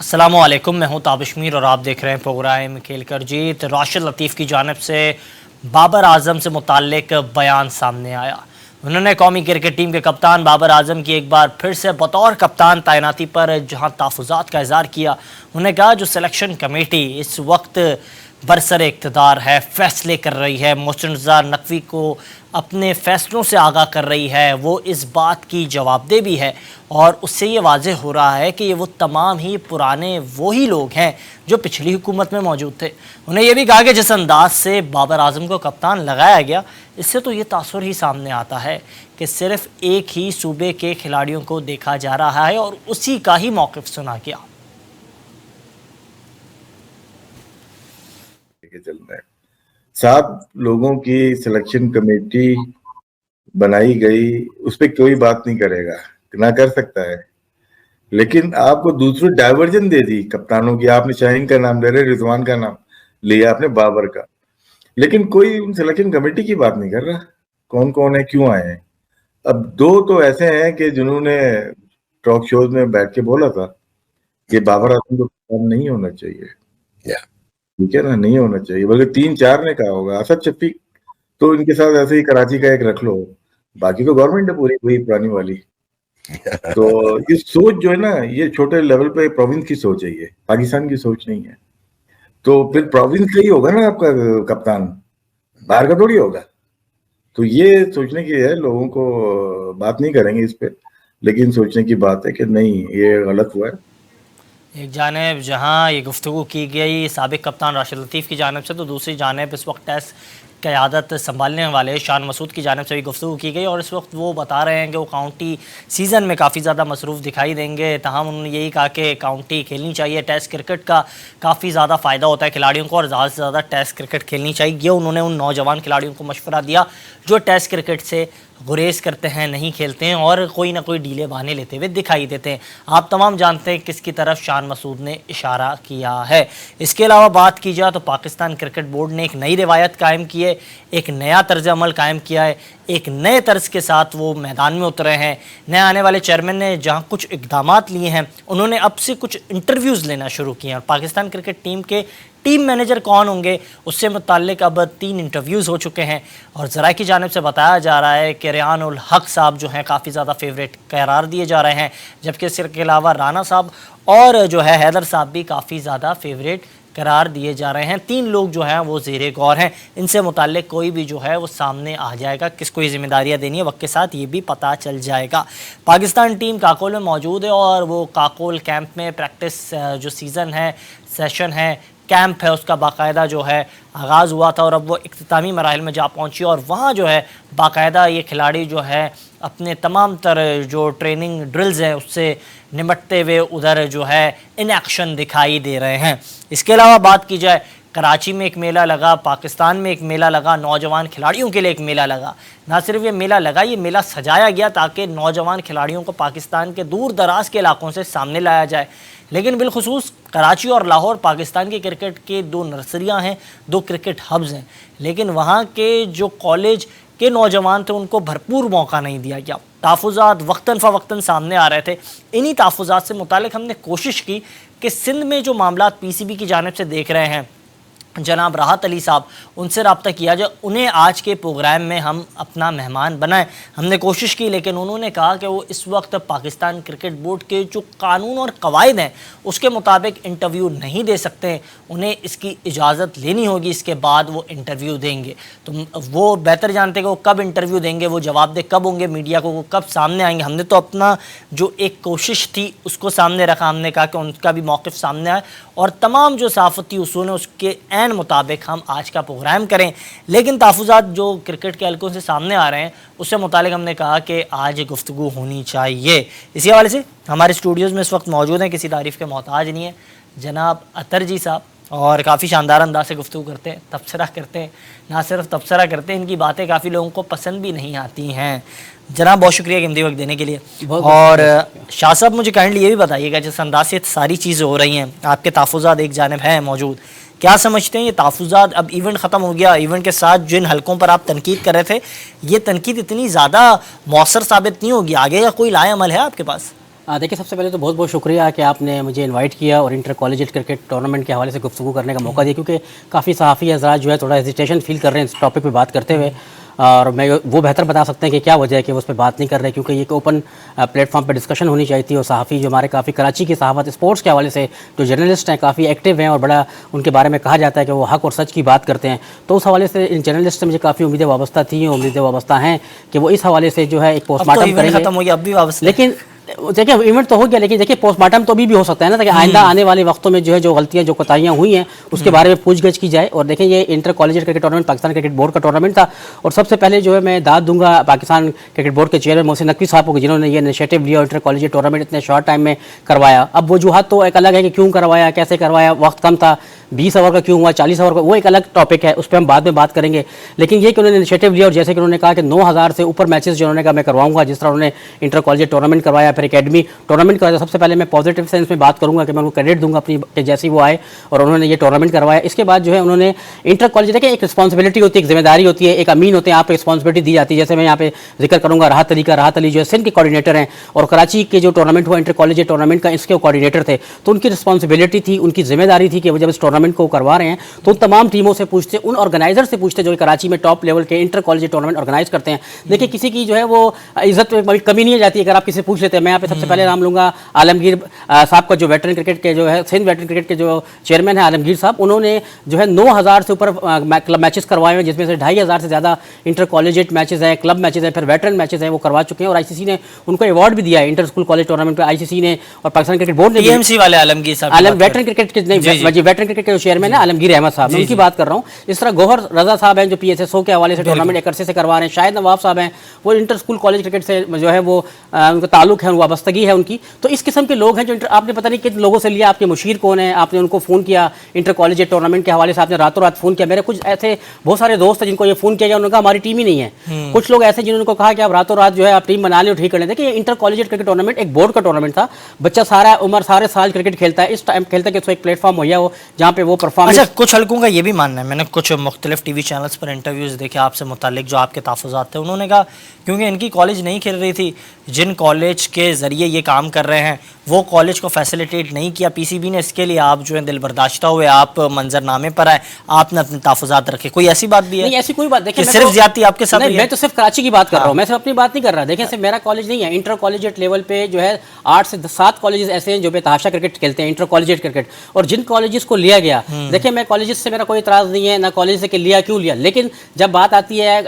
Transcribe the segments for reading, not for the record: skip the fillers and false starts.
अस्सलामुअलैकुम, मैं हूं ताबिश मीर और आप देख रहे हैं प्रोग्राम खेल कर जीत। राशिद लतीफ़ की जानिब से बाबर आजम से मुताल्लिक बयान सामने आया। उन्होंने कौमी क्रिकेट टीम के कप्तान बाबर आजम की एक बार फिर से बतौर कप्तान तैनाती पर जहां तहफ़्फ़ुज़ात का इज़हार किया। उन्होंने कहा जो सिलेक्शन कमेटी इस वक्त बरसर इक़्तिदार है, फ़ैसले कर रही है, मोहसिन रज़ा नकवी को अपने फ़ैसलों से आगाह कर रही है, वो इस बात की जवाबदेह भी है और उससे ये वाज़ेह हो रहा है कि ये वो तमाम ही पुराने वही लोग हैं जो पिछली हुकूमत में मौजूद थे। उन्हें यह भी कहा कि जिस अंदाज से बाबर आजम को कप्तान लगाया गया, इससे तो ये तासुर ही सामने आता है कि सिर्फ़ एक ही सूबे के खिलाड़ियों को देखा जा रहा है और उसी का ही मौक़िफ़ सुना गया। चल रहा है 7 लोगों की सिलेक्शन कमेटी बनाई गई, उस पर कोई बात नहीं करेगा, ना कर सकता है। लेकिन आपको दूसरी डाइवर्जन दे दी कप्तानों की। आपने शाहीन का नाम ले रहे, रिजवान का नाम लिया आपने, बाबर का, लेकिन कोई सिलेक्शन कमेटी की बात नहीं कर रहा। कौन कौन है, क्यों आए हैं? अब 2 तो ऐसे हैं कि जिन्होंने टॉक शोज में बैठ के बोला था कि बाबर आजम को कप्तान नहीं होना चाहिए, ठीक है ना, नहीं होना चाहिए, बल्कि 3-4 ने कहा होगा। असद शफीक तो इनके साथ ऐसे ही कराची का एक रख लो, बाकी तो गवर्नमेंट है पूरी वही पुरानी वाली। तो ये सोच जो है ना, ये छोटे लेवल पे प्रोविंस की सोच है, ये पाकिस्तान की सोच नहीं है। तो फिर प्रोविंस का ही होगा ना आपका कप्तान, बाहर का थोड़ी होगा। तो ये सोचने की है, लोगों को बात नहीं करेंगे इस पे, लेकिन सोचने की बात है कि नहीं, ये गलत हुआ है। एक जानिब जहां ये गुफ्तगू की गई साबिक कप्तान राशिद लतीफ़ की जानिब से, तो दूसरी जानिब इस वक्त टेस्ट क़यादत संभालने वाले शान मसूद की जानिब से भी गुफ्तगू की गई और इस वक्त वो बता रहे हैं कि वो काउंटी सीज़न में काफ़ी ज़्यादा मसरूफ़ दिखाई देंगे। तमाम उन्होंने यही कहा कि काउंटी खेलनी चाहिए, टेस्ट क्रिकेट का काफ़ी ज़्यादा फ़ायदा होता है खिलाड़ियों को और ज़्यादा से ज़्यादा टेस्ट क्रिकेट खेलनी चाहिए। ये उन्होंने उन नौजवान खिलाड़ियों को मशवरा दिया जो टेस्ट क्रिकेट से गुरेज करते हैं, नहीं खेलते हैं और कोई ना कोई ढीले बहाने लेते हुए दिखाई देते हैं। आप तमाम जानते हैं किसकी तरफ शान मसूद ने इशारा किया है। इसके अलावा बात की जाए तो पाकिस्तान क्रिकेट बोर्ड ने एक नई रिवायत कायम की है, एक नया तर्ज अमल कायम किया है, एक नए तर्ज के साथ वो मैदान में उतरे हैं। नए आने वाले चेयरमैन ने जहां कुछ इक़दामात लिए हैं, उन्होंने अब से कुछ इंटरव्यूज़ लेना शुरू किए हैं और पाकिस्तान क्रिकेट टीम के टीम मैनेजर कौन होंगे उससे मुताल्लिक अब 3 इंटरव्यूज़ हो चुके हैं और ज़राए की जानिब से बताया जा रहा है कि रेहान उल हक साहब जो हैं काफ़ी ज़्यादा फेवरेट करार दिए जा रहे हैं, जबकि इसके अलावा राना साहब और जो है हैदर साहब भी काफ़ी ज़्यादा फेवरेट करार दिए जा रहे हैं। 3 लोग जो हैं वो ज़ेरे गौर हैं। इनसे मुताल्लिक कोई भी जो है वो सामने आ जाएगा, किसको ये जिम्मेदारियाँ देनी है वक्त के साथ ये भी पता चल जाएगा। पाकिस्तान टीम काकोल में मौजूद है और वो काकोल कैंप में प्रैक्टिस जो सीज़न है, सेशन है, कैंप है, उसका बाकायदा जो है आगाज़ हुआ था और अब वो इख्तितामी मराहिल में जा पहुँची और वहाँ जो है बाकायदा ये खिलाड़ी जो है अपने तमाम तर जो ट्रेनिंग ड्रिल्स हैं उससे निमटते हुए उधर जो है इन एक्शन दिखाई दे रहे हैं। इसके अलावा बात की जाए, कराची में एक मेला लगा, पाकिस्तान में एक मेला लगा, नौजवान खिलाड़ियों के लिए एक मेला लगा। ना सिर्फ ये मेला लगा, ये मेला सजाया गया ताकि नौजवान खिलाड़ियों को पाकिस्तान के दूर दराज के इलाकों से सामने लाया जाए। लेकिन बिलखुसूस कराची और लाहौर पाकिस्तान के क्रिकेट के 2 नर्सरियाँ हैं, 2 क्रिकेट हब्स हैं, लेकिन वहाँ के जो कॉलेज के नौजवान थे उनको भरपूर मौका नहीं दिया गया। तहफ़्फ़ुज़ात वक्तन फ़वक्तन सामने आ रहे थे। इन्हीं तहफ़्फ़ुज़ात से मुतालिक हमने कोशिश की कि सिंध में जो मामलात PCB की जानिब से देख रहे हैं, जनाब राहत अली साहब, उनसे रब्ता किया जाए, उन्हें आज के प्रोग्राम में हम अपना मेहमान बनाएं। हमने कोशिश की लेकिन उन्होंने कहा कि वो इस वक्त पाकिस्तान क्रिकेट बोर्ड के जो कानून और कवायद हैं उसके मुताबिक इंटरव्यू नहीं दे सकते, उन्हें इसकी इजाज़त लेनी होगी, इसके बाद वो इंटरव्यू देंगे। तो वो बेहतर जानते हैं कि वो कब इंटरव्यू देंगे, वो जवाबदेह कब होंगे मीडिया को, वो कब सामने आएंगे। हमने तो अपना जो एक कोशिश थी उसको सामने रखा, हमने कहा कि उनका भी मौक़िफ़ सामने आए और तमाम जो सहाफ़ती उसूल हैं उसके ऐन मुताबिक हम आज का प्रोग्राम करें। लेकिन तहफ़्फ़ुज़ात जो क्रिकेट के हलकों से सामने आ रहे हैं उससे मुतालिक हमने कहा कि आज गुफ्तगू होनी चाहिए। इसी हवाले से हमारे स्टूडियोज़ में इस वक्त मौजूद हैं, किसी तारीफ़ के मोहताज नहीं है, जनाब अतर जी साहब, और काफ़ी शानदार अंदाज से गुफ्तगू करते हैं, तबसरा करते हैं, ना सिर्फ तबसरा करते हैं, इनकी बातें काफ़ी लोगों को पसंद भी नहीं आती हैं। जनाब बहुत शुक्रिया कीमती वक्त देने के लिए। और शाह साहब मुझे काइंडली ये भी बताइएगा, जिस अंदाज से सारी चीज़ें हो रही हैं, आपके तहफ़्फ़ुज़ात एक जानिब हैं मौजूद, क्या समझते हैं ये तहफ़्फ़ुज़ात, अब इवेंट ख़त्म हो गया, इवेंट के साथ जिन हलकों पर आप तनकीद कर रहे थे, ये तनकीद इतनी ज़्यादा मौसर साबित नहीं होगी, आगे का कोई लाए अमल है आपके पास? देखिए, सबसे पहले तो बहुत बहुत शुक्रिया कि आपने मुझे इनवाइट किया और इंटर कॉलेजिएट क्रिकेट टूर्नामेंट के हवाले से गुफ्तगू करने का मौका दिया, क्योंकि काफ़ी सहाफ़ी हज़रात जो है थोड़ा हेजिटेशन फील कर रहे हैं इस टॉपिक पे बात करते हुए, और मैं वो बेहतर बता सकते हैं कि क्या वजह है कि वो उस पर बात नहीं कर रहे, क्योंकि ये एक ओपन प्लेटफॉर्म पे डिस्कशन होनी चाहिए थी। और सहाफ़ी जो हमारे काफ़ी कराची की सहाफ़त स्पोर्ट्स के हवाले से जो जर्नलिस्ट हैं काफ़ी एक्टिव हैं और बड़ा उनके बारे में कहा जाता है कि वो हक़ और सच की बात करते हैं, तो उस हवाले से इन जर्नलिस्ट से मुझे काफ़ी उम्मीदें वाबस्ता थी, उम्मीदें वाबस्ता हैं कि वो इस हवाले से जो है एक पोस्टमार्टम करेंगे। खत्म हो गया, अब भी वापस, लेकिन देखिए इवेंट तो हो गया, लेकिन देखिए पोस्टमार्टम तो अभी भी हो सकता है ना, ताकि आइंदा आने वाले वक्तों में जो है जो गलतियां जो कोताहियां हुई हैं उसके बारे में पूछगछ की जाए। और देखिए ये inter collegiate cricket tournament Pakistan cricket board का टूर्नामेंट था, और सबसे पहले जो है मैं दाद दूंगा पाकिस्तान क्रिकेट बोर्ड के चेयरमैन मोहसिन नकवी साहब को, जिन्होंने ये इनिशिएटिव लिया और इंटर कॉलेजिएट टूर्नामेंट इतने शॉर्ट टाइम में करवाया। अब वजूहत तो एक अलग है कि क्यों करवाया, कैसे करवाया, वक्त कम था, 20 ओवर का क्यों हुआ, 40 ओवर का, वो एक अलग टॉपिक है, उस पर हम बाद में बात करेंगे। लेकिन ये कि उन्होंने इनिशिएटिव लिया और जैसे कि उन्होंने कहा कि 9000 से ऊपर मैचेस जो उन्होंने कहा मैं करवाऊंगा, जिस तरह उन्होंने इंटर कॉलेजिएट टूर्नामेंट करवाया, फिर एकेडमी टूर्नामेंट करवाया। सबसे पहले मैं पॉजिटिव सेंस में बात करूंगा कि मैं उनको क्रेडिट दूंगा अपनी कि जैसे वो आए और उन्होंने ये टूर्नामेंट करवाया। इसके बाद जो है उन्होंने इंटर कॉलेज देखिए एक रिस्पॉन्सिबिलिटी होती है, एक जिम्मेदारी होती है, एक अमीन होते हैं, आप पे रिस्पॉन्सिबिलिटी दी जाती है। जैसे मैं यहाँ पे जिक्र करूंगा राहत अली जो है सिंध के कोऑर्डिनेटर हैं और कराची के जो टूर्नामेंट हुआ इंटर कॉलेज टूर्नामेंट का, इसके कोऑर्डिनेटर थे, तो उनकी रिस्पॉन्सिबिलिटी थी, उनकी जिम्मेदारी थी कि वो जब इस टूर्नामेंट को करवा रहे हैं तो उन तमाम टीमों से पूछते, उन ऑर्गेनाइजर से पूछते जो कराची में टॉप लेवल के इंटर कॉलेज टूर्नामेंट ऑर्गेनाइज करते हैं। देखिए किसी की जो है वो इज्जत में कमी नहीं जाती अगर आप किसी पूछ लेते हैं। मैं यहाँ पे सबसे पहले नाम लूंगा आलमगीर साहब का, जो वेटरन क्रिकेट के जो है सिंध वेटरन क्रिकेट के जो चेयरमैन है आलमगीर साहब, उन्होंने जो है 9000 से ऊपर क्लब मैचेस करवाए हैं, जिसमें से 2500 से ज़्यादा इंटर कॉलेजिएट मैचेस हैं, क्लब मैचेस हैं, फिर वेटरन मैचेस हैं, वो करवा चुके हैं। और आईसीसी ने उनको अवार्ड भी दिया है इंटर स्कूल कॉलेज टूर्नामेंट पे, आईसीसी ने और पाकिस्तान क्रिकेट बोर्ड ने। टीएमसी वाले आलमगीर साहब, वेटरन क्रिकेट के वेटरन क्रिकेट के जो चेयरमैन है आलमगीर अहमद साहब, मैं उनकी बात कर रहा हूँ। इस तरह गौहर रजा साहब हैं जो PSSO के हवाले से टूर्नामेंट एक अरसे से करवा रहे हैं। शाहिद नवाब साहब हैं, वो इंटर स्कूल कॉलेज क्रिकेट से जो है वो उनका ताल्लुक है, वाबस्तगी है उनकी। तो इस किस्म के लोग हैं जो आपने पता नहीं कितने लोगों से लिया, आपके मुशीर कौन है, आपने उनको फ़ोन किया इंटर कॉलेज टूर्नामेंट के हवाले से, आपने रातों रात फ़ोन किया। मेरे कुछ ऐसे बहुत सारे दोस्त हैं जिनको ये फ़ोन किया गया, उन्होंने कहा हमारी टीम ही नहीं है। कुछ लोग ऐसे जिन्होंने कहा कि आप रातों रात जो है आप टीम बना लें और ठीक कर लें। देखिए इंटर कॉलेज क्रिकेट टूर्नामेंट एक बोर्ड का टूर्नामेंट था, बच्चा सारा उम्र सारे साल क्रिकेट खेलता है, इस टाइम खेलता है कि उसको एक प्लेटफॉर्म मुहैया हो जहाँ पे वो परफॉर्म। अच्छा, कुछ हल्कों का ये भी मानना है, मैंने कुछ मुख्तलिफ टीवी चैनल्स पर इंटरव्यूज़ देखे आपसे मुतालिक जो आपके तहफ़्फ़ुज़ात थे, उन्होंने कहा क्योंकि इनकी कॉलेज नहीं खेल रही थी, जिन कॉलेज के ज़रिए ये काम कर रहे हैं वो कॉलेज को फैसिलिटेट नहीं किया PCB ने, इसके लिए आप जो है दिल बर्दाश्ता हुए, आप मंजरनामे पर आए, आपने अपने तहफ़्फ़ुज़ात रखे। कोई ऐसी बात भी है? नहीं, ऐसी कोई बात देखिए, सिर्फ ज्यादती आपके साथ? मैं तो सिर्फ कराची की बात कर रहा हूँ, मैं सिर्फ अपनी बात नहीं कर रहा। देखिए सिर्फ मेरा कॉलेज नहीं है, इंटर कॉलेजिएट लेवल पे जो है 8 से 7 कॉलेजेस ऐसे हैं जो बेतहाशा क्रिकेट खेलते हैं, इंटर कॉलेजिएट क्रिकेट। और जिन कॉलेजेस को लिया गया, देखिए मैं कॉलेजेस से मेरा कोई इतराज़ नहीं है, ना कॉलेज से लिया क्यों लिया, लेकिन जब बात आती है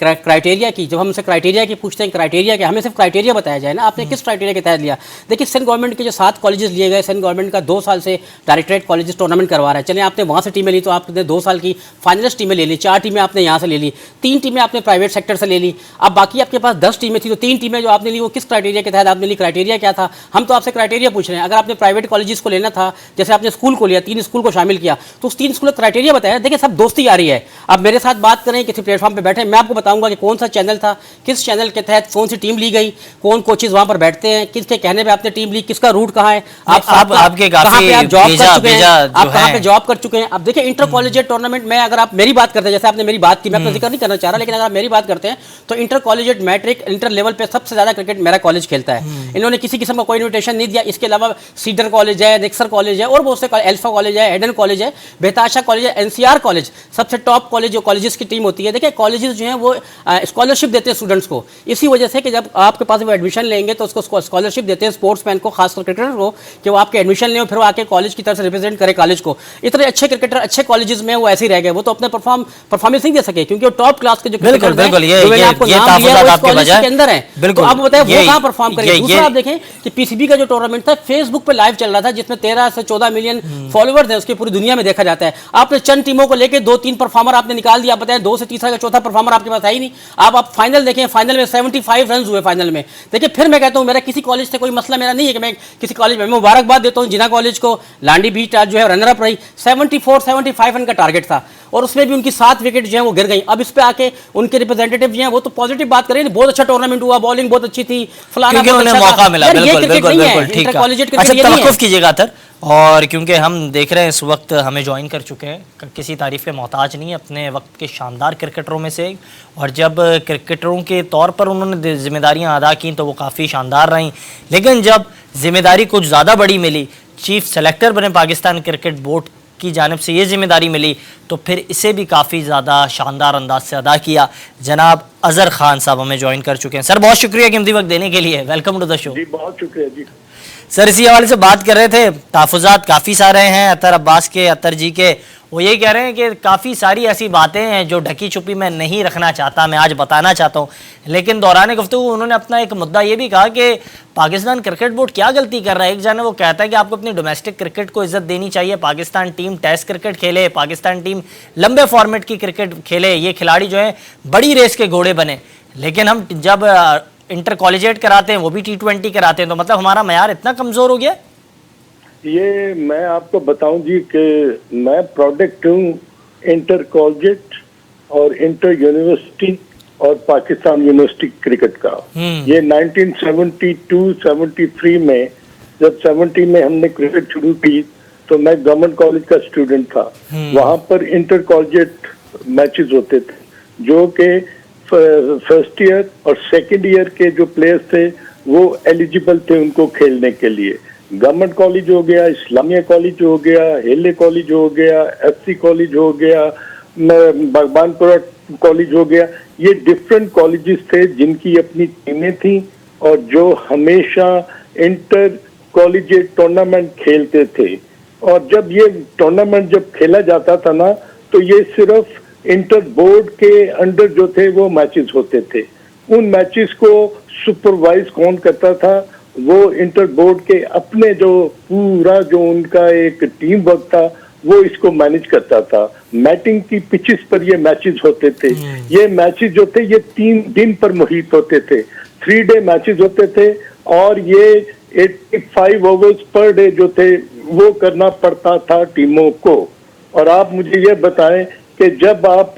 क्राइटेरिया की, जब हमसे क्राइटेरिया की पूछते हैं, क्राइटेरिया के हमें सिर्फ क्राइटेरिया बताया जाए ना, आपने किस क्राइटेरिया के तहत लिया। देखिए सेंट्रल गवर्नमेंट के जो 7 कॉलेजेस लिए गए, सेंट्रल गवर्नमेंट का 2 साल से डायरेक्टरेट कॉलेजेस टूर्नामेंट करवा रहा है। चलिए आपने वहाँ से टीमें ली तो आपने 2 साल की फाइनलिस्ट टीमें ले ली, 4 टीमें आपने यहाँ से ले ली, 3 टीमें आपने प्राइवेट सेक्टर से ले ली। अब बाकी आपके पास 10 टीमें थी, तो 3 टीमें जो आपने ली वो किस क्राइटेरिया के तहत आपने ली, क्राइटेरिया क्या था? हम तो आपसे क्राइटेरिया पूछ रहे हैं। अगर आपने प्राइवेट कॉलेजेस को लेना था, जैसे आपने स्कूल को लिया, 3 स्कूल को शामिल किया, तो उस 3 स्कूल का क्राइटेरिया बताया। देखिए सब दोस्ती आ रही है, आप मेरे साथ बात करें, किसी प्लेटफॉर्म पर बैठे, मैं आपको बताऊंगा कि कौन सा चैनल था, किस चैनल के तहत कौन सी टीम ली गई, कौन कोचेज वहां पर बैठते हैं, किसके कहने पे आपने टीम ली, किसका रूट कहाँ है, आपके कहाँ पे आप जॉब कर चुके हैं, आप कहाँ पे जॉब कर चुके हैं। अब देखिए इंटर कॉलेजिएट टूर्नामेंट में अगर आप मेरी बात करते हैं, जैसे आपने मेरी बात की, मैं अपना जिक्र नहीं करना चाह रहा, लेकिन अगर आप मेरी बात करते हैं तो inter collegiate matric inter level पे सबसे ज्यादा क्रिकेट मेरा कॉलेज खेलता है। इन्होंने किसी किस्म का कोई इन्विटेशन नहीं दिया। इसके अलावा सीडर कॉलेज है, निक्सर कॉलेज है और बहुत से एल्फा कॉलेज है, एडन कॉलेज है, बेताशा कॉलेज है, NCR कॉलेज, सबसे टॉप कॉलेज जो कॉलेजेस की टीम होती है। देखिए कॉलेजेस जो हैं वो स्कॉलरशिप देते हैं स्टूडेंट्स को, इसी वजह से कि जब आपके पास वो एडमिशन लेंगे तो उसको स्कॉलरशिप देते हैं स्पोर्ट्समैन को, खासकर क्रिकेटर को, कि वो आपके एडमिशन लें फिर वो आके कॉलेज की तरफ से रिप्रेजेंट करे कॉलेज को। इतने अच्छे क्रिकेटर अच्छे कॉलेजेस में वो ऐसे ही रह गए, वो तो अपने परफॉर्मेंस नहीं दे सके क्योंकि वो टॉप क्लास के जो क्रिकेटर के अंदर है। बिल्कुल, अब बताए वो कहाँ परफॉर्म करेंगे। दूसरा आप देखें कि PCB का जो टूर्नामेंट था फेसबुक पे लाइव चल रहा था, जिसमें 13 से 14 मिलियन फॉलोअर्स हैं उसके, पूरी दुनिया में देखा जाता है। आपने चंद टीमों को लेकर 2-3 परफॉर्मर आपने निकाल दिया, बताएं 2 से तीसरा का चौथा परफॉर्मर आपके पास है ही नहीं। आप फाइनल देखें, फाइनल में 75 रन हुए फाइनल में। देखिए फिर मैं कहता हूँ मेरा किसी कॉलेज से कोई मसला मेरा नहीं है कि मैं किसी कॉलेज में मुबारकबाद देता हूँ जिना कॉलेज को, लांडी बीच आज जो है रनर अप रही, 74-75 रन का टारगेट था और उसमें भी उनकी 7 विकेट जो है वो गिर गई। अब इस पे आके उनके रिप्रेजेंटेटिव जो हैं वो तो पॉजिटिव बात करें, बहुत अच्छा टूर्नामेंट हुआ, बॉलिंग बहुत अच्छी थी, फलाना मौका मिला। बिल्कुल बिल्कुल बिल्कुल ठीक है। अच्छा तवक्कुफ कीजिएगा सर, और क्योंकि हम देख रहे हैं इस वक्त हमें ज्वाइन कर चुके हैं, किसी तारीफ़ के मोहताज नहीं, अपने वक्त के शानदार क्रिकेटरों में से, और जब क्रिकेटरों के तौर पर उन्होंने जिम्मेदारियां अदा की तो वो काफ़ी शानदार रहीं, लेकिन जब जिम्मेदारी कुछ ज़्यादा बड़ी मिली, चीफ सेलेक्टर बने पाकिस्तान क्रिकेट बोर्ड की जानिब से ये जिम्मेदारी मिली, तो फिर इसे भी काफ़ी ज़्यादा शानदार अंदाज से अदा किया। जनाब अज़हर खान साहब हमें ज्वाइन कर चुके हैं। सर बहुत शुक्रिया कीमती वक्त देने के लिए, वेलकम टू द शो। जी बहुत शुक्रिया जी। सर इसी हवाले से बात कर रहे थे, तहफ़्फ़ुज़ात काफ़ी सारे हैं अतर अब्बास के, अतर जी के, वो यही कह रहे हैं कि काफ़ी सारी ऐसी बातें हैं जो ढकी छुपी मैं नहीं रखना चाहता, मैं आज बताना चाहता हूँ। लेकिन दौरान गुफ्तगू उन्होंने अपना एक मुद्दा ये भी कहा कि पाकिस्तान क्रिकेट बोर्ड क्या गलती कर रहा है। एक जाने वो कहता है कि आपको अपनी डोमेस्टिक क्रिकेट को इज्जत देनी चाहिए, पाकिस्तान टीम टेस्ट क्रिकेट खेले, पाकिस्तान टीम लंबे फॉर्मेट की क्रिकेट खेले, ये खिलाड़ी जो हैं बड़ी रेस के घोड़े बने। लेकिन हम जब इंटर कॉलेजिएट कराते हैं वो भी T20 कराते हैं, तो मतलब हमारा मयार इतना कमज़ोर हो गया। ये मैं आपको बताऊं जी कि मैं प्रोडक्ट हूँ इंटर कॉलेजिएट और इंटर यूनिवर्सिटी और पाकिस्तान यूनिवर्सिटी क्रिकेट का। ये 1972-73 में जब 70 में हमने क्रिकेट शुरू की तो मैं गवर्नमेंट कॉलेज का स्टूडेंट था। वहां पर इंटर कॉलेजिएट मैचेस होते थे जो कि फर्स्ट ईयर और सेकंड ईयर के जो प्लेयर्स थे वो एलिजिबल थे उनको खेलने के लिए। गवर्नमेंट कॉलेज हो गया, इस्लामिया कॉलेज हो गया, हेले कॉलेज हो गया, FC कॉलेज हो गया, बागबानपुरा कॉलेज हो गया, ये डिफरेंट कॉलेजेस थे जिनकी अपनी टीमें थी और जो हमेशा इंटर कॉलेजिएट टूर्नामेंट खेलते थे। और जब ये टूर्नामेंट जब खेला जाता था ना तो ये सिर्फ इंटर बोर्ड के अंडर जो थे वो मैचेस होते थे। उन मैचेस को सुपरवाइज कौन करता था, वो इंटर बोर्ड के अपने जो पूरा जो उनका एक टीम वर्क था वो इसको मैनेज करता था। मैटिंग की पिचेस पर ये मैचेस होते थे। ये मैचेस जो थे ये 3 दिन पर मुहित होते थे, 3 डे मैचेस होते थे और ये 85 ओवर्स पर डे जो थे वो करना पड़ता था टीमों को। और आप मुझे ये बताएं कि जब आप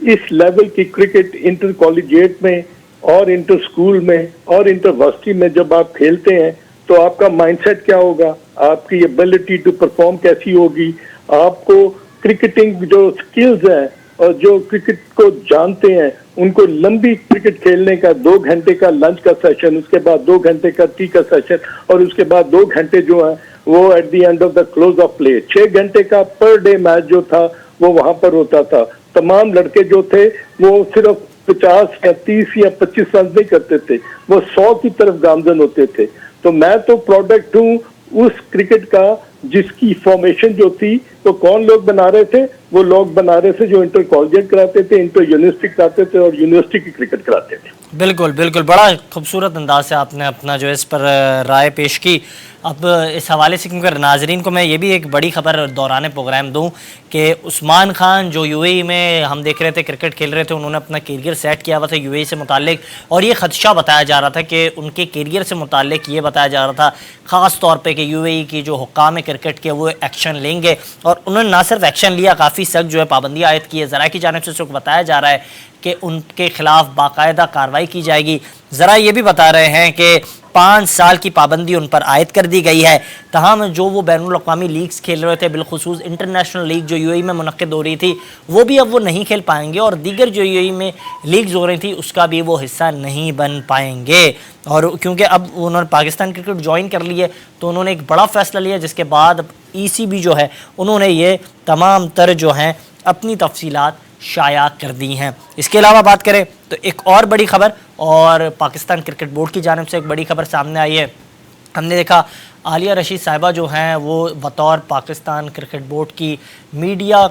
इस लेवल की क्रिकेट इंटर कॉलेजिएट में और इंटर स्कूल में और इंटर वर्सिटी में जब आप खेलते हैं तो आपका माइंडसेट क्या होगा, आपकी एबिलिटी टू परफॉर्म कैसी होगी, आपको क्रिकेटिंग जो स्किल्स हैं और जो क्रिकेट को जानते हैं उनको लंबी क्रिकेट खेलने का 2 घंटे का लंच का सेशन, उसके बाद 2 घंटे का टी का सेशन और उसके बाद 2 घंटे जो है वो at the end of the close of play 6 घंटे का पर डे मैच जो था वो वहां पर होता था। तमाम लड़के जो थे वो सिर्फ 50 या 30 या 25 रन नहीं करते थे, वो 100 की तरफ गामजन होते थे। तो मैं तो प्रोडक्ट हूँ उस क्रिकेट का जिसकी फॉर्मेशन जो थी तो कौन लोग बना रहे थे, वो लोग बना रहे थे जो इंटर कॉलेजिएट कराते थे, इंटर यूनिवर्सिटी कराते थे और यूनिवर्सिटी की क्रिकेट कराते थे। बिल्कुल बिल्कुल, बड़ा खूबसूरत अंदाज से आपने अपना जो इस पर राय पेश की। अब इस हवाले से क्योंकि नाजरीन को मैं ये भी एक बड़ी खबर दौरान प्रोग्राम दूं कि उस्मान खान जो UAE में हम देख रहे थे क्रिकेट खेल रहे थे, उन्होंने अपना कैरियर सेट किया हुआ था UAE से मुतालिक, और ये खदशा बताया जा रहा था कि उनके कैरियर से मुतालिक ये बताया जा रहा था ख़ास तौर पे कि UAE की जो हुक्काम क्रिकेट के वो एक्शन लेंगे, और उन्होंने ना सिर्फ एक्शन लिया, काफ़ी सख्त जो है पाबंदी आयद की है। ज़रा की जानिब से इस वक्त बताया जा रहा है कि उनके खिलाफ बाकायदा कार्रवाई की जाएगी। ज़रा ये भी बता रहे हैं कि 5 साल की पाबंदी उन पर आयद कर दी गई है। तमाम जो वो बैनुल अक़वामी लीग्स खेल रहे थे, बिलखुसूस इंटरनेशनल लीग जो UAE में मुनक़्क़िद हो रही थी, वो भी अब वो नहीं खेल पाएंगे, और दीगर जो UAE में लीग्स हो रही थी उसका भी वो हिस्सा नहीं बन पाएंगे। और क्योंकि अब उन्होंने पाकिस्तान क्रिकेट ज्वाइन कर लिए तो उन्होंने एक बड़ा फ़ैसला लिया, जिसके बाद ECB जो है उन्होंने ये तमाम तर जो हैं अपनी तफसीलात शाया कर दी हैं। इसके अलावा बात करें तो एक और बड़ी खबर, और पाकिस्तान क्रिकेट बोर्ड की जानिब से एक बड़ी खबर सामने आई है। हमने देखा आलिया रशीद साहिबा जो हैं वो बतौर पाकिस्तान क्रिकेट बोर्ड की मीडिया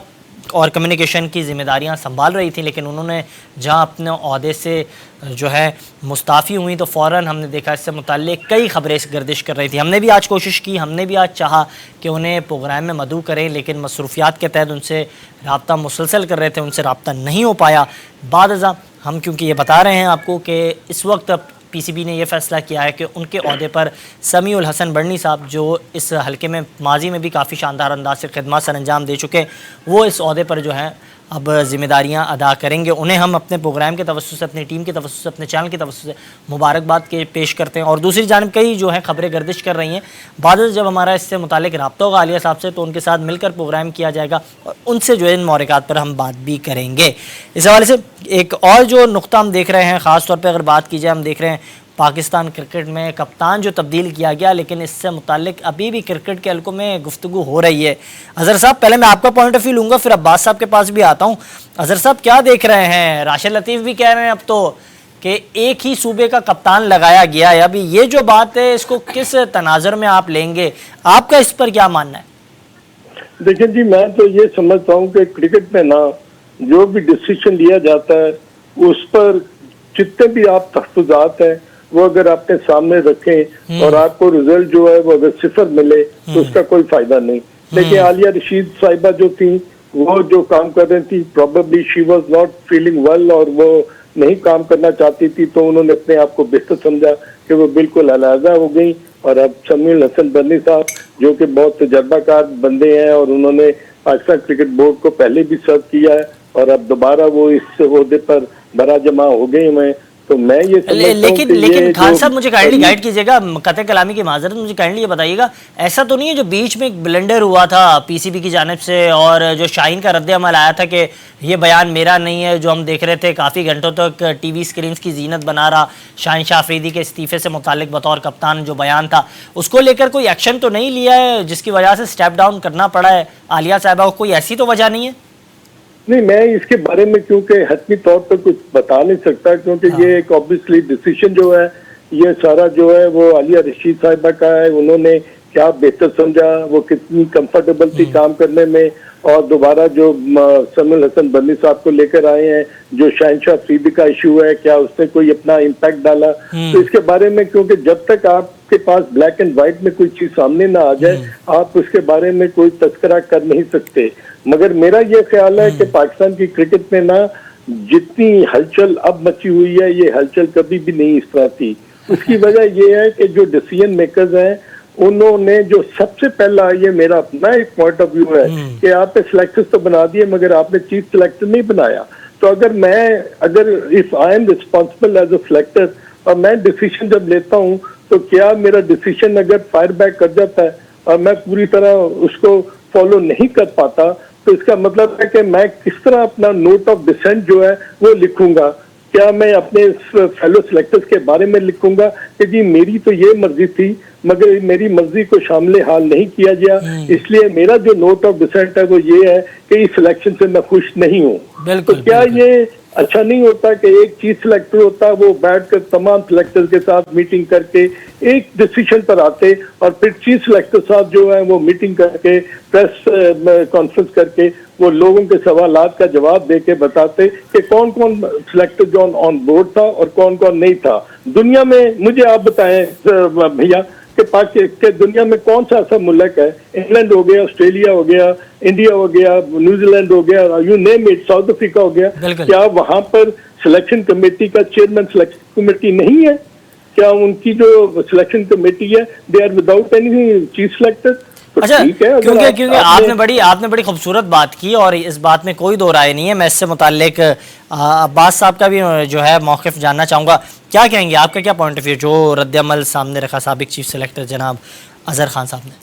और कम्युनिकेशन की ज़िम्मेदारियां संभाल रही थी, लेकिन उन्होंने जहां अपने ओहदे से जो है मुस्ताफ़ी हुई तो फ़ौरन हमने देखा इससे मुताल्लिक़ कई ख़बरें गर्दिश कर रही थी। हमने भी आज कोशिश की, हमने भी आज चाहा कि उन्हें प्रोग्राम में मदऊ करें, लेकिन मसरूफ़ियात के तहत उनसे रब्ता मुसलसल कर रहे थे, उनसे रब्ता नहीं हो पाया। बाद अज़ा हम क्योंकि ये बता रहे हैं आपको कि इस वक्त PCB ने यह फ़ैसला किया है कि उनके ओहदे पर समीउल हसन बर्नी साहब जो इस हल्के में माजी में भी काफ़ी शानदार अंदाज से खिदमत सर अंजाम दे चुके, वो इस ओहदे पर जो है अब जिम्मेदारियां अदा करेंगे। उन्हें हम अपने प्रोग्राम के तवज्जुह से, अपनी टीम के तवज्जुह से, अपने चैनल के तवज्जुह से मुबारकबाद के पेश करते हैं। और दूसरी जानिब कई जो है खबरें गर्दिश कर रही हैं, बाद में जब हमारा इससे मुतालिक रब्ता होगा आलिया साहब से तो उनके साथ मिलकर प्रोग्राम किया जाएगा और उनसे जो है इन मौरिकात पर हम बात भी करेंगे। इस हवाले से एक और जो नुक्ता हम देख रहे हैं, ख़ास तौर पर अगर बात की जाए, हम देख रहे हैं पाकिस्तान क्रिकेट में कप्तान जो तब्दील किया गया, लेकिन इससे मुतालिक अभी भी क्रिकेट के हल्कों में गुफ्तगू हो रही है। अजहर साहब, पहले मैं आपका पॉइंट ऑफ व्यू लूँगा, फिर अब्बास साहब के पास भी आता हूँ। अजहर साहब, क्या देख रहे हैं? राशिद लतीफ़ भी कह रहे हैं अब तो कि एक ही सूबे का कप्तान लगाया गया है। अभी ये जो बात है, इसको किस तनाज़ुर में आप लेंगे? आपका इस पर क्या मानना है? देखिए जी, मैं तो ये समझता हूँ कि क्रिकेट में ना जो भी डिसीजन लिया जाता है उस पर जितने भी आप तहफ़्फ़ुज़ात हैं वो अगर आपने सामने रखें और आपको रिजल्ट जो है वो अगर 0 मिले तो उसका कोई फायदा नहीं। देखिए, आलिया रशीद साहिबा जो थी, वो जो काम कर रही थी, probably she was not feeling well और वो नहीं काम करना चाहती थी, तो उन्होंने अपने आप को बेहतर समझा कि वो बिल्कुल अलहदा हो गई। और अब शमीउल हसन बर्नी साहब जो कि बहुत तजर्बाकार बंदे हैं और उन्होंने पाकिस्तान क्रिकेट बोर्ड को पहले भी सर्व किया है और अब दोबारा वो इस ओहदे पर बरा जमा हो गए हैं। तो मैं ये लेकिन खान साहब, मुझे काइंडली गाइड कीजिएगा, कतई कलामी की माजरत, मुझे काइंडली ये बताइएगा, ऐसा तो नहीं है जो बीच में एक ब्लेंडर हुआ था पीसीबी की जानिब से और जो शाहीन का रद्द-ए-अमल आया था कि ये बयान मेरा नहीं है, जो हम देख रहे थे काफ़ी घंटों तक टीवी स्क्रीन की जीनत बना रहा, शाहीन शाह अफरीदी के इस्तीफे से मुतालिक बतौर कप्तान जो बयान था, उसको लेकर कोई एक्शन तो नहीं लिया है जिसकी वजह से स्टेप डाउन करना पड़ा है आलिया साहिबा को? कोई ऐसी तो वजह नहीं है? नहीं, मैं इसके बारे में क्योंकि हतमी तौर पर कुछ बता नहीं सकता, क्योंकि ये एक ऑब्वियसली डिसीजन जो है ये सारा जो है वो आलिया रशीद साहिबा का है। उन्होंने क्या बेहतर समझा, वो कितनी कंफर्टेबल थी काम करने में, और दोबारा जो शमीउल हसन बर्नी साहब को लेकर आए हैं, जो शाहीन शाह अफरीदी का इशू है, क्या उसने कोई अपना इम्पैक्ट डाला? तो इसके बारे में, क्योंकि जब तक आपके पास ब्लैक एंड व्हाइट में कोई चीज सामने ना आ जाए, आप उसके बारे में कोई तस्करा कर नहीं सकते। मगर मेरा ये ख्याल है कि पाकिस्तान की क्रिकेट में ना जितनी हलचल अब मची हुई है, ये हलचल कभी भी नहीं इस तरह थी। उसकी वजह ये है कि जो डिसीजन मेकर्स हैं उन्होंने जो सबसे पहला, ये मेरा अपना एक पॉइंट ऑफ व्यू है कि आपने सिलेक्टर्स तो बना दिए मगर आपने चीफ सिलेक्टर नहीं बनाया। तो अगर if I am responsible as a selector और मैं डिसीजन जब लेता हूँ, तो क्या मेरा डिसीजन अगर फायर बैक कर जाता है और मैं पूरी तरह उसको फॉलो नहीं कर पाता, तो इसका मतलब है कि मैं किस तरह अपना नोट ऑफ डिसेंट जो है वो लिखूंगा? क्या मैं अपने फेलो सिलेक्टर्स के बारे में लिखूंगा कि जी मेरी तो ये मर्जी थी मगर मेरी मर्जी को शामिल हाल नहीं किया गया, इसलिए मेरा जो नोट ऑफ डिसेंट है वो ये है कि इस सिलेक्शन से मैं खुश नहीं हूँ। तो क्या ये अच्छा नहीं होता कि एक चीफ सिलेक्टर होता, वो बैठकर तमाम सिलेक्टर्स के साथ मीटिंग करके एक डिसीजन पर आते और फिर चीफ सिलेक्टर साहब जो है वो मीटिंग करके प्रेस कॉन्फ्रेंस करके वो लोगों के सवालात का जवाब दे के बताते कि कौन कौन सिलेक्टर जो ऑन बोर्ड था और कौन कौन नहीं था। दुनिया में मुझे आप बताएं भैया कि दुनिया में कौन सा ऐसा मुल्क है, इंग्लैंड हो गया, ऑस्ट्रेलिया हो गया, इंडिया हो गया, न्यूजीलैंड हो गया, you name it, South Africa हो गया, क्या वहां पर सिलेक्शन कमेटी का चेयरमैन सिलेक्शन कमेटी नहीं है? क्या उनकी जो सिलेक्शन कमेटी है they are without any chief selector? अच्छा, क्योंकि आपने बड़ी खूबसूरत बात की और इस बात में कोई दो राय नहीं है। मैं इससे मुताल्लिक अब्बास साहब का भी जो है मौक़िफ़ जानना चाहूँगा, क्या कहेंगे, आपका क्या पॉइंट ऑफ व्यू जो रद्द-ए-अमल सामने रखा साबिक चीफ सेलेक्टर जनाब अजहर खान साहब ने?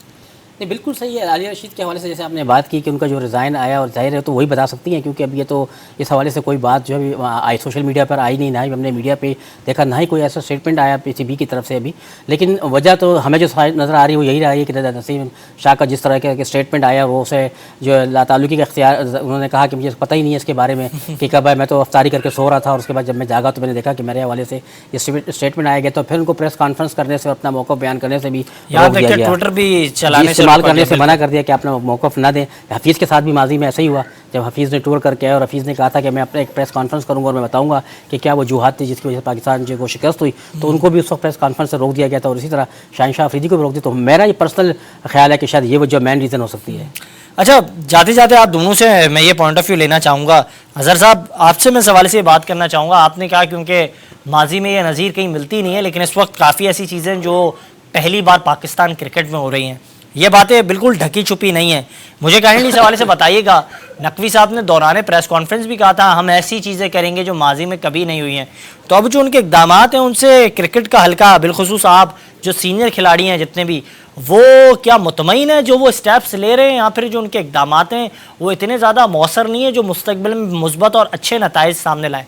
नहीं, बिल्कुल सही है। आलिया रशीद के हवाले से जैसे आपने बात की कि उनका जो रिज़ाइन आया, और जाहिर है तो वही बता सकती हैं, क्योंकि अब ये तो इस हवाले से कोई बात जो है सोशल मीडिया पर आई नहीं, ना ही हमने मीडिया पे देखा, ना ही कोई ऐसा स्टेटमेंट आया पीसीबी की तरफ से अभी। लेकिन वजह तो हमें जो नज़र आ रही है वो यही रही है कि नसीम शाह का जिस तरह का स्टेटमेंट आया, वो उसे जो लाताल्लुकी का इख्तियार, उन्होंने कहा कि मुझे पता ही नहीं है इसके बारे में कि कब है, मैं तो अफ्तारी करके सो रहा था और उसके बाद जब मैं जागा तो मैंने देखा कि मेरे हवाले से ये स्टेटमेंट आया गया। तो फिर उनको प्रेस कॉन्फ्रेंस करने से और अपना मौक़िफ़ बयान करने से भी ट्विटर भी चलाने इस्तेमाल करने से मना कर दिया कि अपना मौक़िफ़ ना दें। हफीज़ के साथ भी माजी में ऐसा ही हुआ, जब हफीज़ ने टूर करके आया और हफीज़ ने कहा था कि मैं अपना एक प्रेस कॉन्फ्रेंस करूंगा और मैं बताऊंगा कि क्या वो वजूहात थी जिसकी वजह से पाकिस्तान जो शिकस्त हुई, तो उनको भी उस वक्त प्रेस कॉन्फ्रेंस से रोक दिया गया था और इसी तरह शाहीन शाह अफरीदी को भी रोक दिया। तो मेरा ये पर्सनल ख्याल है कि शायद ये वजह मेन रीज़न हो सकती है। अच्छा, जाते जाते आप दोनों से मैं ये पॉइंट ऑफ व्यू लेना चाहूँगा। अजहर साहब, आपसे मैं इस हवाले से ये बात करना चाहूँगा, आपने कहा क्योंकि माजी में ये नज़ीर कहीं मिलती नहीं है, लेकिन इस वक्त काफ़ी ऐसी चीज़ें जो पहली बार पाकिस्तान क्रिकेट में हो रही हैं, ये बातें बिल्कुल ढकी छुपी नहीं है। मुझे काइंडली इस हवाले से बताइएगा नकवी साहब ने दौरान प्रेस कॉन्फ्रेंस भी कहा था हम ऐसी चीज़ें करेंगे जो माजी में कभी नहीं हुई हैं। तो अब जो उनके इक़दाम हैं उनसे क्रिकेट का हल्का, बिलखुसूस आप जो सीनियर खिलाड़ी हैं जितने भी, वो क्या मुतमईन है जो वो स्टेप्स ले रहे हैं, या फिर जो उनके इक़दाम हैं वो इतने ज़्यादा मौसर नहीं है जो मुस्तकबिल में मुस्बत और अच्छे नताइज सामने लाए?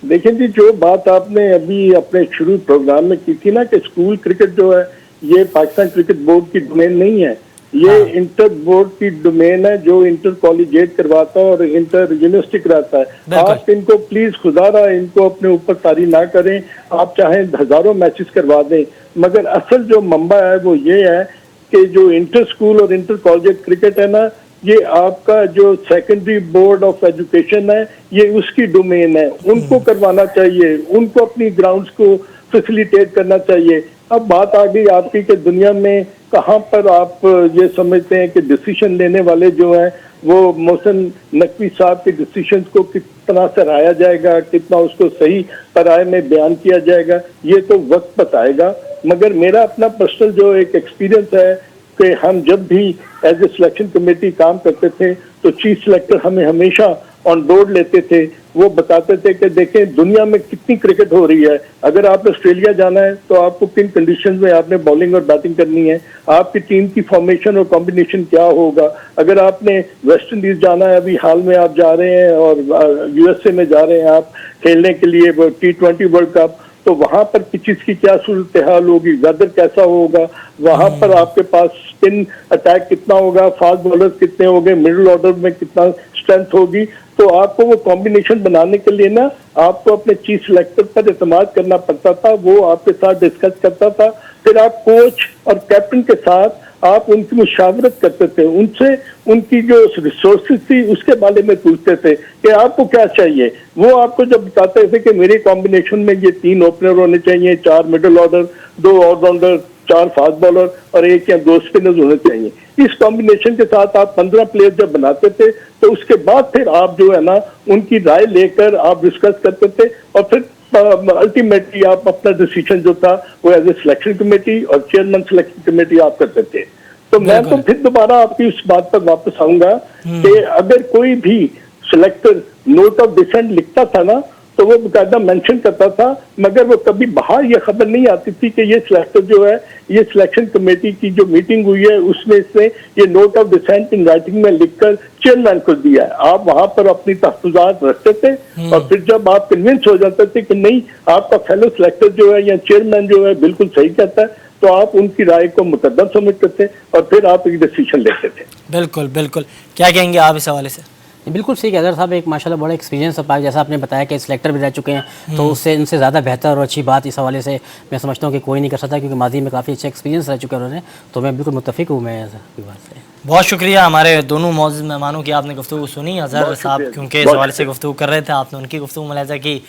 देखिए जी, जो बात आपने अभी अपने शुरू प्रोग्राम में की थी ना कि स्कूल क्रिकेट जो है ये पाकिस्तान क्रिकेट बोर्ड की डोमेन नहीं है, ये इंटर बोर्ड की डोमेन है जो इंटर कॉलेजिएट करवाता है और इंटर यूनिवर्सिटी कराता है। आप इनको प्लीज खुदारा इनको अपने ऊपर तारी ना करें, आप चाहें हजारों मैचेस करवा दें, मगर असल जो मंबा है वो ये है कि जो इंटर स्कूल और इंटर कॉलेजिएट क्रिकेट है ना, ये आपका जो सेकेंडरी बोर्ड ऑफ एजुकेशन है ये उसकी डोमेन है, उनको करवाना चाहिए, उनको अपनी ग्राउंड्स को फैसिलिटेट करना चाहिए। अब बात आ गई आपकी कि दुनिया में कहाँ पर आप ये समझते हैं कि डिसीजन लेने वाले जो हैं वो मोहसिन नकवी साहब के डिसीजंस को कितना सराहाया जाएगा, कितना उसको सही पराये में बयान किया जाएगा, ये तो वक्त बताएगा। मगर मेरा अपना पर्सनल जो एक एक्सपीरियंस है कि हम जब भी एज ए सिलेक्शन कमेटी काम करते थे तो चीफ सिलेक्टर हमें हमेशा ऑन बोर्ड लेते थे, वो बताते थे कि देखें दुनिया में कितनी क्रिकेट हो रही है, अगर आप ऑस्ट्रेलिया जाना है तो आपको किन कंडीशंस में आपने बॉलिंग और बैटिंग करनी है, आपकी टीम की फॉर्मेशन और कॉम्बिनेशन क्या होगा, अगर आपने वेस्ट इंडीज जाना है, अभी हाल में आप जा रहे हैं और यूएसए में जा रहे हैं आप खेलने के लिए T20 वर्ल्ड कप, तो वहां पर किस की क्या सूरत हाल होगी, वेदर कैसा होगा, वहां पर आपके पास स्पिन अटैक कितना होगा, फास्ट बॉलर्स कितने होंगे, मिडिल ऑर्डर में कितना स्ट्रेंथ होगी, तो आपको वो कॉम्बिनेशन बनाने के लिए ना आपको अपने चीफ सिलेक्टर पर एतमाद करना पड़ता था, वो आपके साथ डिस्कस करता था, फिर आप कोच और कैप्टन के साथ आप उनकी मुशावरत करते थे, उनसे उनकी जो रिसोर्सेज थी उसके बारे में पूछते थे कि आपको क्या चाहिए। वो आपको जब बताते थे कि मेरे कॉम्बिनेशन में ये 3 ओपनर होने चाहिए, 4 middle order, 2 all rounder, 4 fast bowler और 1 या 2 स्पिनर्स होने चाहिए, इस कॉम्बिनेशन के साथ आप 15 प्लेयर जब बनाते थे तो उसके बाद फिर आप जो है ना उनकी राय लेकर आप डिस्कस करते थे और फिर अल्टीमेटली आप अपना डिसीजन जो था वो एज ए सिलेक्शन कमेटी और चेयरमैन सिलेक्शन कमेटी आप करते थे। तो मैं तो फिर दोबारा आपकी इस बात पर वापस आऊंगा कि अगर कोई भी सिलेक्टर नोट ऑफ डिसेंट लिखता था ना तो वो बकायदा मेंशन करता था, मगर वो कभी बाहर ये खबर नहीं आती थी कि ये सिलेक्टर जो है ये सिलेक्शन कमेटी की जो मीटिंग हुई है उसमें इसने ये note of dissent in writing में लिखकर चेयरमैन को दिया है। आप वहां पर अपनी तहफुजात रखते थे और फिर जब आप कन्विंस हो जाते थे कि नहीं आपका फेलो सिलेक्टर जो है या चेयरमैन जो है बिल्कुल सही कहता है, तो आप उनकी राय को मुकद्दम समझते थे और फिर आप एक डिसीजन लेते थे। बिल्कुल बिल्कुल, क्या कहेंगे आप इस हवाले से? बिल्कुल सही कहते साहब, एक माशाल्लाह बड़ा एक्सपीरियंस है, जैसा आपने बताया कि सिलेक्टर भी रह चुके हैं, तो उससे इनसे ज़्यादा बेहतर और अच्छी बात इस हवाले से मैं समझता हूँ कि कोई नहीं कर सकता, क्योंकि माजी में काफ़ी अच्छा एक्सपीरियंस रह चुके हैं उन्होंने, तो मैं बिल्कुल मुत्तफिक हूँ मैं आपकी बात से। बहुत शुक्रिया हमारे दोनों मौजूद मेहमानों की, आपने गुफ्तगू सुनी। अजहर साहब क्योंकि इस हवाले से गुफ्तगू कर रहे थे, आपने उनकी गुफ्तगू मुलाहिज़ा की,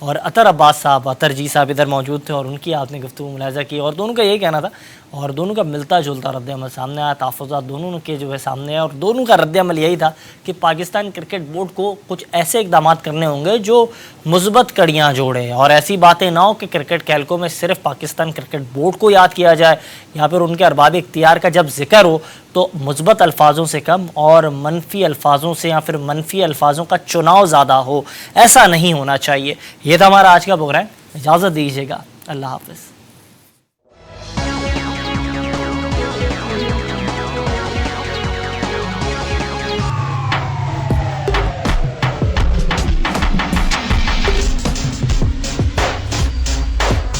और अतर अब्बास साहब, अतर जी साहब इधर मौजूद थे और उनकी आपने गुफ्तगू मुलाहिज़ा की, और दोनों का यही कहना था और दोनों का मिलता जुलता रद्द-ए-अमल सामने आया, तहफ़्फ़ुज़ात दोनों के जो है सामने आया, और दोनों का रद्द-ए-अमल यही था कि पाकिस्तान क्रिकेट बोर्ड को कुछ ऐसे इक़दाम करने होंगे जो मुस्बत कड़ियाँ जोड़े, और ऐसी बातें ना हो कि क्रिकेट कैलकों में सिर्फ पाकिस्तान क्रिकेट बोर्ड को याद किया जाए या फिर उनके अरबाब इख्तियार का जब जिक्र हो तो मुस्बत अल्फाजों से कम और मनफी अल्फाजों से या फिर मनफी अल्फाजों का चुनाव ज़्यादा हो, ऐसा नहीं होना चाहिए। ये था हमारा आज का प्रोग्राम, इजाज़त दीजिएगा, अल्लाह हाफ़िज़।